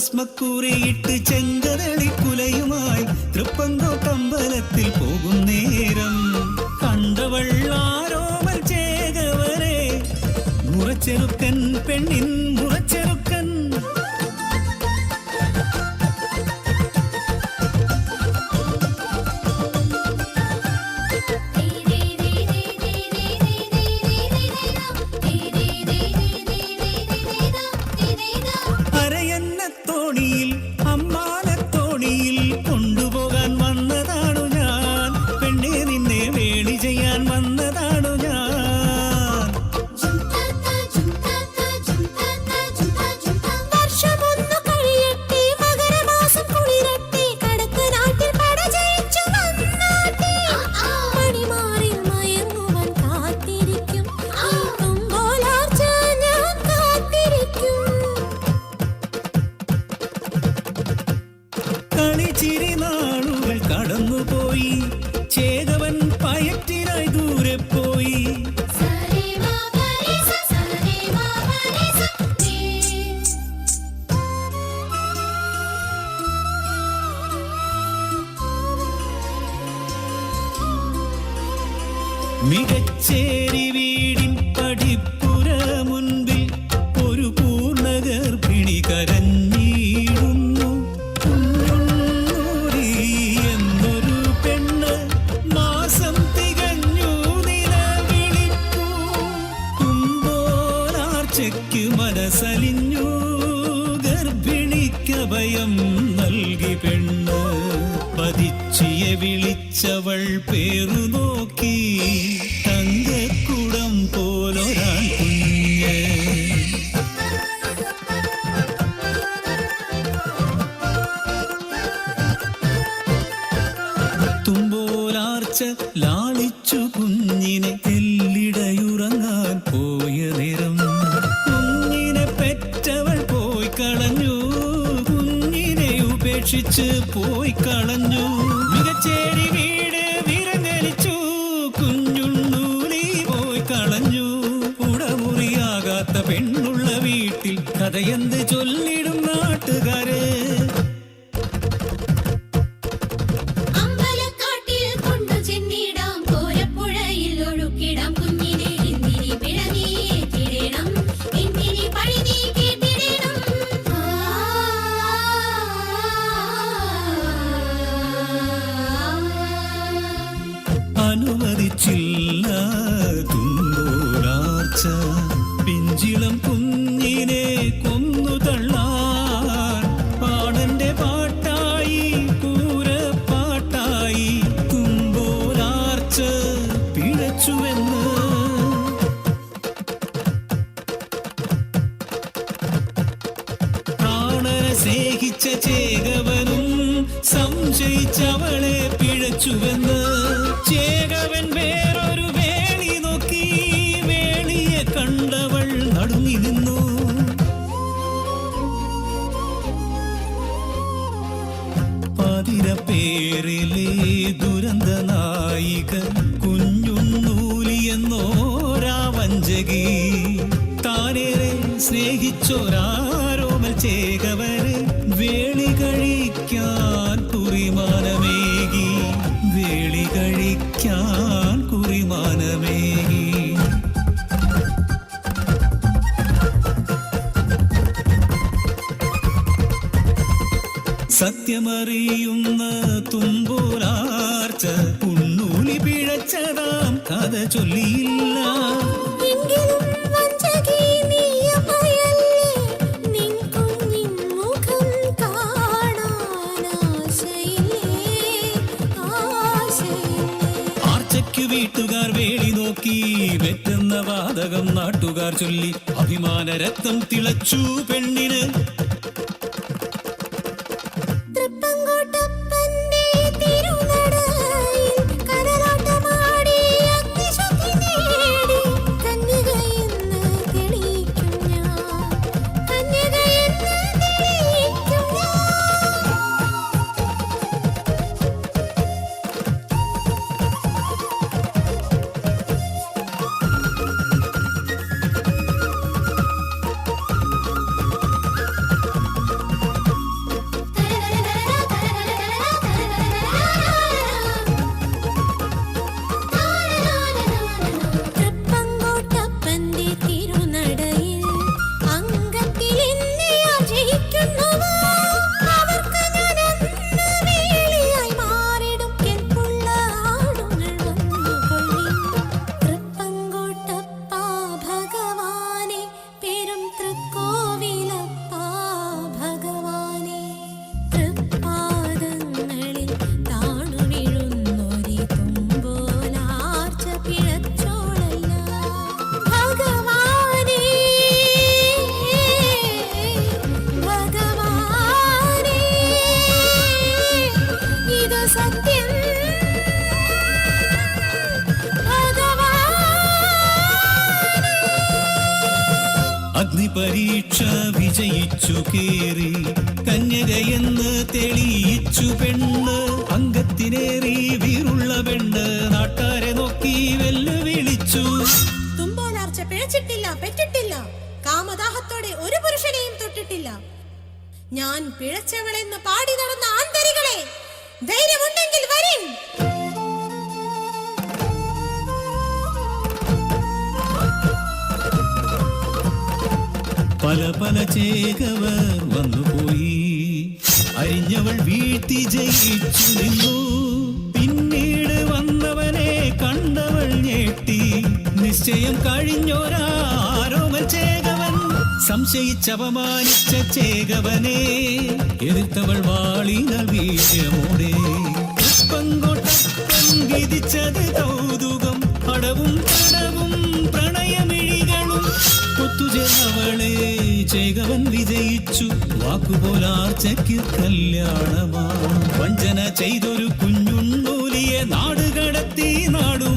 ഭസ്മക്കൂറിയിട്ട് ചെങ്കതളി കുലയുമായി തൃപ്പങ്കോട്ടമ്പലത്തിൽ പോകും നേരം കണ്ടവൾ ആരോമൽ ചേകവരെ മുറച്ചെറുക്കൻ പെണ്ണിൻ മുറച്ചെറുക്കൻ അരയന്നത്തോണിയിൽ അമ്മാനത്തോണിയിൽ കൊണ്ടുപോകാൻ വന്നതാണു ഞാൻ പെണ്ണെ നിന്നെ വേണി ചെയ്യാൻ വന്നതാണു ഞാൻ ിരിനാളുകൾ കടന്നുപോയി ചേകവൻ പയറ്റിനായി ദൂരെ പോയി മികച്ചേരി വീടിൻ പടിപ്പുര മുൻപിൽ ഒരു പൂർണ്ണ ഗർഭിണി കരഞ്ഞിടുന്നു എന്നൊരു പെണ്ണ് മാസം തികഞ്ഞു നിലവിളിക്കൂ തുമ്പോലാർച്ചയ്ക്ക് മനസ്സലിഞ്ഞു ഗർഭിണിക്കഭയം നൽകി പെണ്ണ് പതിച്ചിയെ വിളിച്ചവൾ പേരു നോക്കി തങ്കക്കുടം പോലൊരാൾ കുഞ്ഞ് തുമ്പോലാർച്ച ലാളിച്ചു കുഞ്ഞിനെ എല്ലിടയുറങ്ങാൻ പോയ നേരം കുഞ്ഞിനെ പെറ്റവൾ പോയി കളഞ്ഞു കുഞ്ഞിനെ ഉപേക്ഷിച്ച് പോയി കളഞ്ഞു മികച്ചേരി വീട് വിരങ്ങലിച്ചു കുഞ്ഞുണ്ണൂലി പോയി കളഞ്ഞു ഉടമുറിയാകാത്ത പെണ്ണുള്ള വീട്ടിൽ കഥയെന്ത് ചൊല്ലിടും നാട്ടുകാര് അനുവദിച്ചില്ല തുമ്പോലാർച്ച പിഞ്ചിളം കുഞ്ഞിനെ കൊന്നു തള്ളാൻ പാടന്റെ പാട്ടായി പൂരപ്പാട്ടായി തുമ്പോലാർച്ച പിഴച്ചുവെന്ന് പ്രാണനെ സ്നേഹിച്ച ചേകവനും സംശയിച്ചവളെ പിഴച്ചുവെന്ന് ചേകവൻ വേറൊരു വേളി നോക്കി വേളിയെ കണ്ടവൾ നടുങ്ങി നിന്നു പതിരപ്പേരിലെ ദുരന്ത നായിക കുഞ്ഞുണ്ണൂലി എന്നോരാവഞ്ചകി താനേറെ സ്നേഹിച്ചോരാരോമൽ ചേകവരെ വേളി കഴിക്കാൻ കുറിമാനമേകി വേളി കഴിക്കാൻ കുറിമാനമേകി സത്യമറിയുന്ന തുമ്പോലാർച്ച പുണ്ണൂലി പിഴച്ചതാം കഥ ചൊല്ലിയില്ല വീട്ടുകാർ വേളി നോക്കി വെറ്റുന്ന വാതകം നാട്ടുകാർ ചൊല്ലി അഭിമാന രക്തം തിളച്ചു പെണ്ണിന് പരീക്ഷ വിജയിച്ചു കേറി കന്യകയെന്ന് തെളിയിച്ചു പെണ്ണ് അംഗത്തിനേറി വീറുള്ള പെണ്ണ് നാട്ടാരെ നോക്കി വെല്ലുവിളിച്ചു. തുമ്പോലാർച്ച പിഴച്ചിട്ടില്ല, പെറ്റിട്ടില്ല, കാമദാഹത്തോടെ ഒരു പുരുഷനെയും തൊട്ടിട്ടില്ല. ഞാൻ പിഴച്ചവളെന്ന് പാടി നടന്ന ആന്തരികളെ, ധൈര്യമുണ്ടെങ്കിൽ വരിൻ. പല പല ചേകവർ വന്നുപോയി, അരിഞ്ഞവൾ വീഴ്ത്തി ജയിച്ചു നിന്നു. പിന്നീട് വന്നവനെ കണ്ടവൾ ഞെട്ടി, നിശ്ചയം കഴിഞ്ഞോരാരോമൽ ചേകവൻ സംശയിച്ചപമാനിച്ച ചേകവനെ എതിർത്തവൾ വാളിനാൽ വീര്യമോടെ. പങ്കോട്ടൻ വിധിച്ചത് കൗതുകം, അടവും കടവും പ്രണയമിഴികളും ഒത്തുചേർന്നവളെ ചേകവൻ വിജയിച്ചു. വാക്കുപോലാർച്ചയ്ക്ക് കല്യാണമാ. വഞ്ചന ചെയ്തൊരു കുഞ്ഞുണ്ണൂലിയെ നാടുകടത്തി നാടു